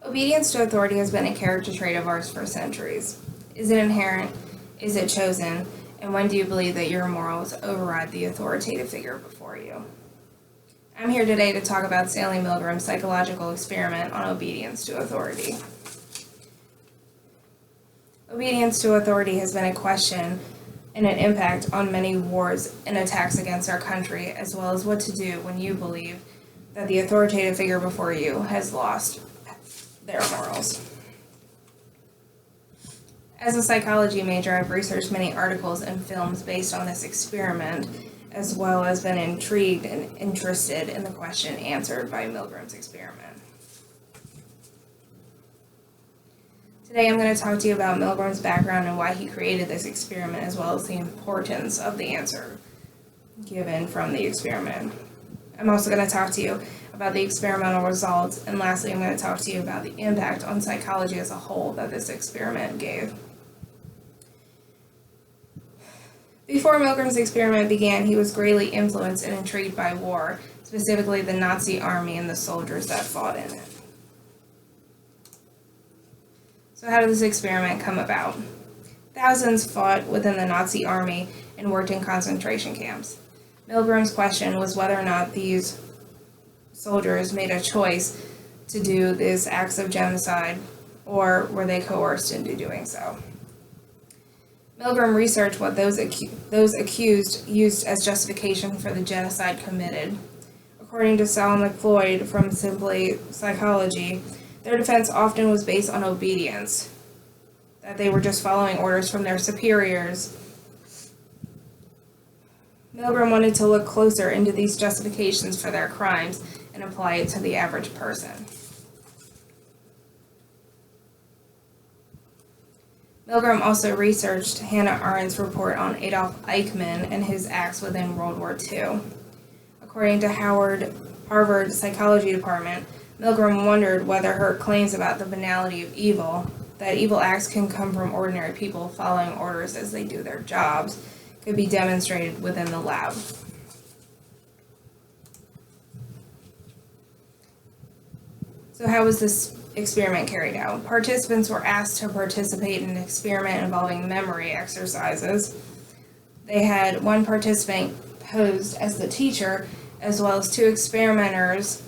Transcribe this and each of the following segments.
Obedience to authority has been a character trait of ours for centuries. Is it inherent? Is it chosen? And when do you believe that your morals override the authoritative figure before you? I'm here today to talk about Stanley Milgram's psychological experiment on obedience to authority. Obedience to authority has been a question and an impact on many wars and attacks against our country, as well as what to do when you believe that the authoritative figure before you has lost their morals. As a psychology major, I've researched many articles and films based on this experiment, as well as been intrigued and interested in the question answered by Milgram's experiment. Today I'm going to talk to you about Milgram's background and why he created this experiment, as well as the importance of the answer given from the experiment. I'm also going to talk to you about the experimental results, and lastly I'm going to talk to you about the impact on psychology as a whole that this experiment gave. Before Milgram's experiment began, he was greatly influenced and intrigued by war, specifically the Nazi army and the soldiers that fought in it. So how did this experiment come about? Thousands fought within the Nazi army and worked in concentration camps. Milgram's question was whether or not these soldiers made a choice to do these acts of genocide, or were they coerced into doing so. Milgram researched what those accused used as justification for the genocide committed. According to Sal McFloyd from Simply Psychology, their defense often was based on obedience, that they were just following orders from their superiors. Milgram wanted to look closer into these justifications for their crimes and apply it to the average person. Milgram also researched Hannah Arendt's report on Adolf Eichmann and his acts within World War II. According to Harvard Psychology Department, Milgram wondered whether her claims about the banality of evil, that evil acts can come from ordinary people following orders as they do their jobs, could be demonstrated within the lab. So how was this experiment carried out? Participants were asked to participate in an experiment involving memory exercises. They had one participant posed as the teacher, as well as two experimenters,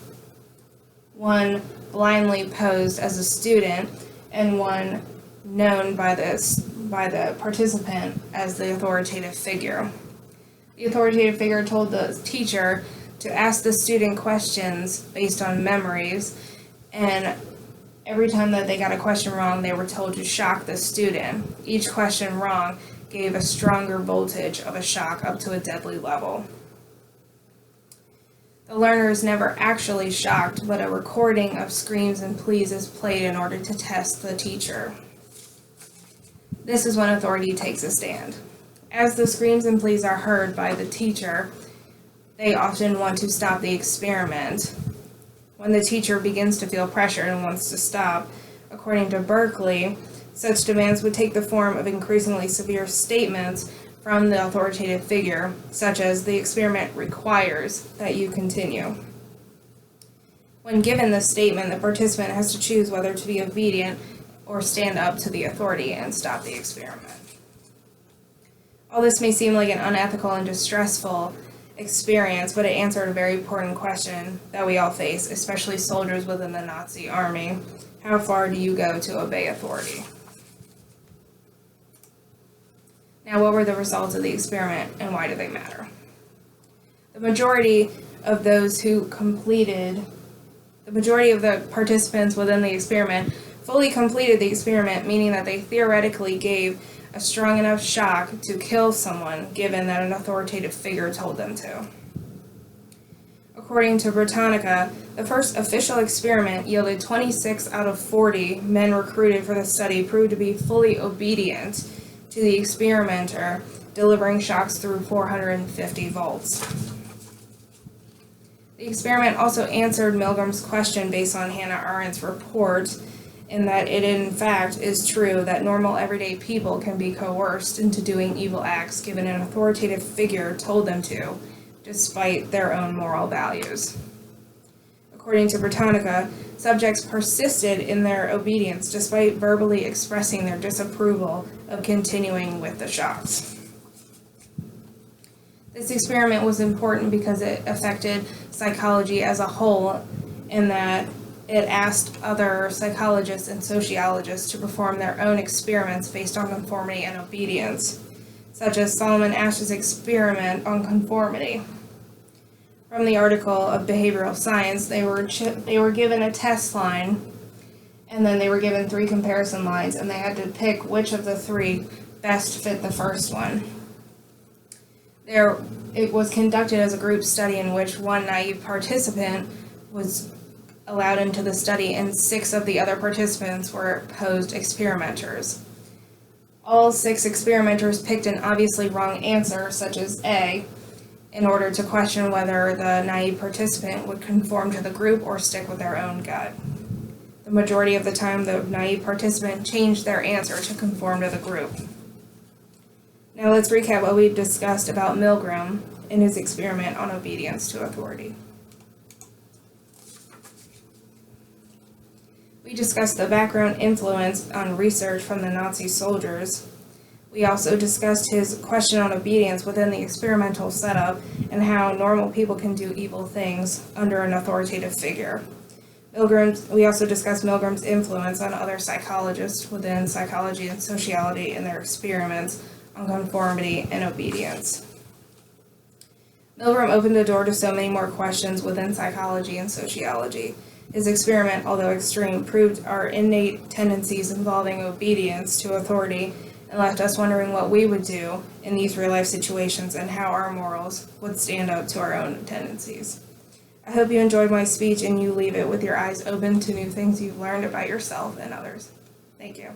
one blindly posed as a student, and one known by the participant as the authoritative figure. The authoritative figure told the teacher to ask the student questions based on memories, and every time that they got a question wrong, they were told to shock the student. Each question wrong gave a stronger voltage of a shock up to a deadly level. The learner is never actually shocked, but a recording of screams and pleas is played in order to test the teacher. This is when authority takes a stand. As the screams and pleas are heard by the teacher, they often want to stop the experiment. When the teacher begins to feel pressure and wants to stop, according to Berkeley, such demands would take the form of increasingly severe statements from the authoritative figure, such as the experiment requires that you continue. When given this statement, the participant has to choose whether to be obedient or stand up to the authority and stop the experiment. All this may seem like an unethical and distressful experience, but it answered a very important question that we all face, especially soldiers within the Nazi army. How far do you go to obey authority? Now, what were the results of the experiment and why do they matter? The majority of the participants within the experiment fully completed the experiment, meaning that they theoretically gave a strong enough shock to kill someone, given that an authoritative figure told them to. According to Britannica, the first official experiment yielded 26 out of 40 men recruited for the study proved to be fully obedient to the experimenter, delivering shocks through 450 volts. The experiment also answered Milgram's question based on Hannah Arendt's report, in that it in fact is true that normal everyday people can be coerced into doing evil acts given an authoritative figure told them to, despite their own moral values. According to Britannica, subjects persisted in their obedience despite verbally expressing their disapproval of continuing with the shocks. This experiment was important because it affected psychology as a whole, in that it asked other psychologists and sociologists to perform their own experiments based on conformity and obedience, such as Solomon Asch's experiment on conformity. From the article of Behavioral Science, they were given a test line, and then they were given 3 comparison lines, and they had to pick which of the 3 best fit the first one. It was conducted as a group study in which one naive participant was allowed into the study, and 6 of the other participants were posed experimenters. All 6 experimenters picked an obviously wrong answer, such as A, in order to question whether the naive participant would conform to the group or stick with their own gut. The majority of the time, the naive participant changed their answer to conform to the group. Now let's recap what we discussed about Milgram in his experiment on obedience to authority. We discussed the background influence on research from the Nazi soldiers. We also discussed his question on obedience within the experimental setup and how normal people can do evil things under an authoritative figure. We also discussed Milgram's influence on other psychologists within psychology and sociology in their experiments on conformity and obedience. Milgram opened the door to so many more questions within psychology and sociology. His experiment, although extreme, proved our innate tendencies involving obedience to authority and left us wondering what we would do in these real-life situations and how our morals would stand up to our own tendencies. I hope you enjoyed my speech and you leave it with your eyes open to new things you've learned about yourself and others. Thank you.